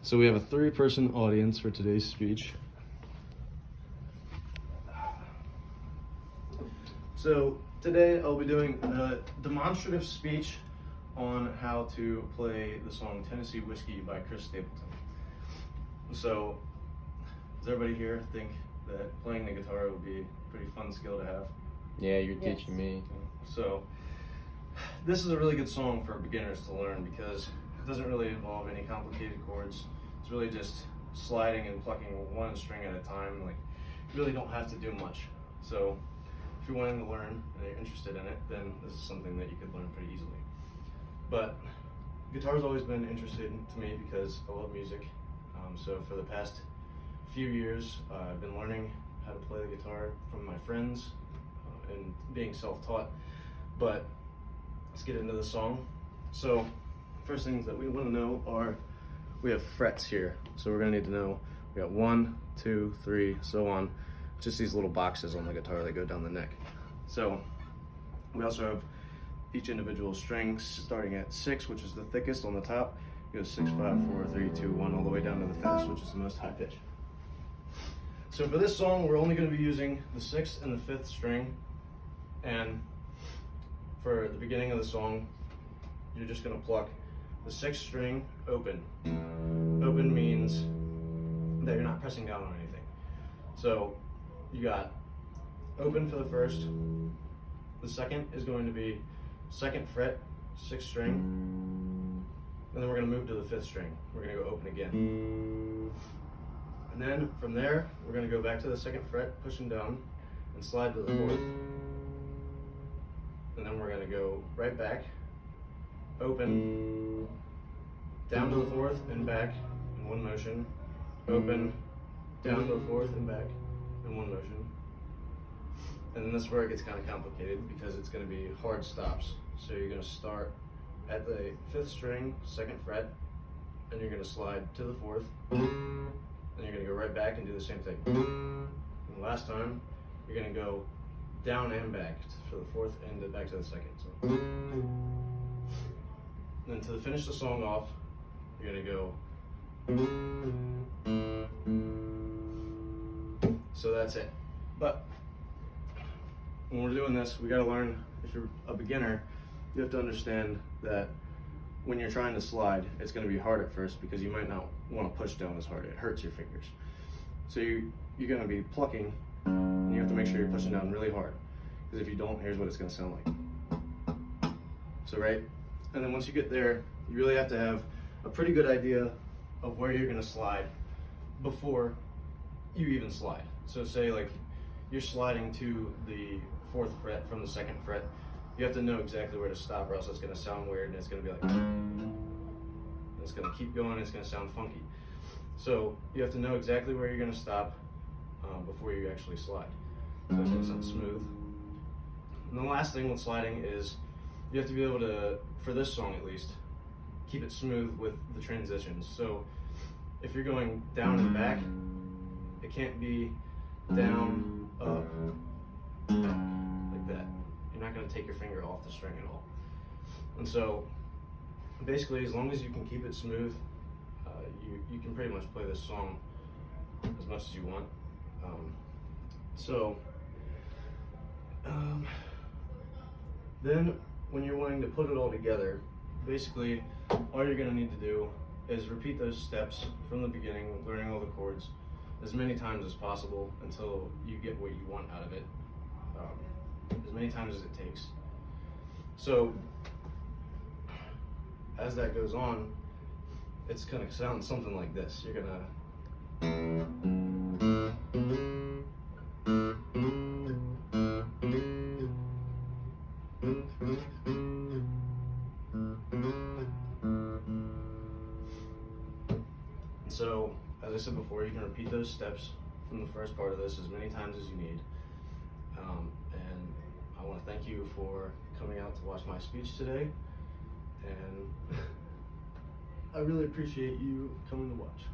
So we have a 3-person audience for today's speech. So today I'll be doing a demonstrative speech on how to play the song Tennessee Whiskey by Stapleton. So does everybody here think that playing the guitar would be a pretty fun skill to have? Yeah, you're teaching me. So this is a really good song for beginners to learn because it doesn't really involve any complicated chords. It's really just sliding and plucking one string at a time. Like, you really don't have to do much. So if you're wanting to learn and you're interested in it, then this is something that you could learn pretty easily. But guitar's always been interesting to me because I love music. So for the past few years, I've been learning how to play the guitar from my friends and being self-taught. But let's get into the song. So first things that we want to know are, we have frets here. So we're going to need to know, we got 1, 2, 3, so on. Just these little boxes on the guitar that go down the neck. So we also have each individual string starting at 6, which is the thickest on the top. It goes 6, 5, 4, 3, 2, 1, all the way down to the thinnest, which is the most high pitch. So for this song, we're only going to be using the 6th and the 5th string. And for the beginning of the song, you're just going to pluck the 6th string open. Open means that you're not pressing down on anything. So you got open for the first. The second is going to be 2nd fret, 6th string. And then we're going to move to the 5th string. We're going to go open again. And then from there, we're going to go back to the 2nd fret, pushing down, and slide to the 4th. And then we're going to go right back, open, down to the 4th and back in one motion, open, down to the 4th and back in one motion. And then this is where it gets kind of complicated because it's going to be hard stops. So you're going to start at the 5th string, 2nd fret, and you're going to slide to the 4th, and you're going to go right back and do the same thing. And the last time, you're going to go down and back for the 4th and back to the 2nd. So. And then to finish the song off, you're going to go. So that's it. But when we're doing this, we got to learn, if you're a beginner, you have to understand that when you're trying to slide, it's going to be hard at first because you might not want to push down as hard. It hurts your fingers. So you're going to be plucking, and you have to make sure you're pushing down really hard. Because if you don't, here's what it's going to sound like. So right? And then once you get there, you really have to have a pretty good idea of where you're going to slide before you even slide. So say like you're sliding to the 4th fret from the 2nd fret, you have to know exactly where to stop or else it's going to sound weird and it's going to be like, and it's going to keep going, it's going to sound funky. So you have to know exactly where you're going to stop before you actually slide. So it's going to sound smooth. And the last thing with sliding is you have to be able to, for this song at least, keep it smooth with the transitions. So if you're going down and back, it can't be down, up, back, like that. You're not going to take your finger off the string at all. And so basically, as long as you can keep it smooth, you can pretty much play this song as much as you want. Then when you're wanting to put it all together, basically all you're going to need to do is repeat those steps from the beginning, learning all the chords as many times as possible until you get what you want out of it, as many times as it takes. So as that goes on, it's going to sound something like this. You're going to So, as I said before, you can repeat those steps from the first part of this as many times as you need. And I want to thank you for coming out to watch my speech today. And I really appreciate you coming to watch.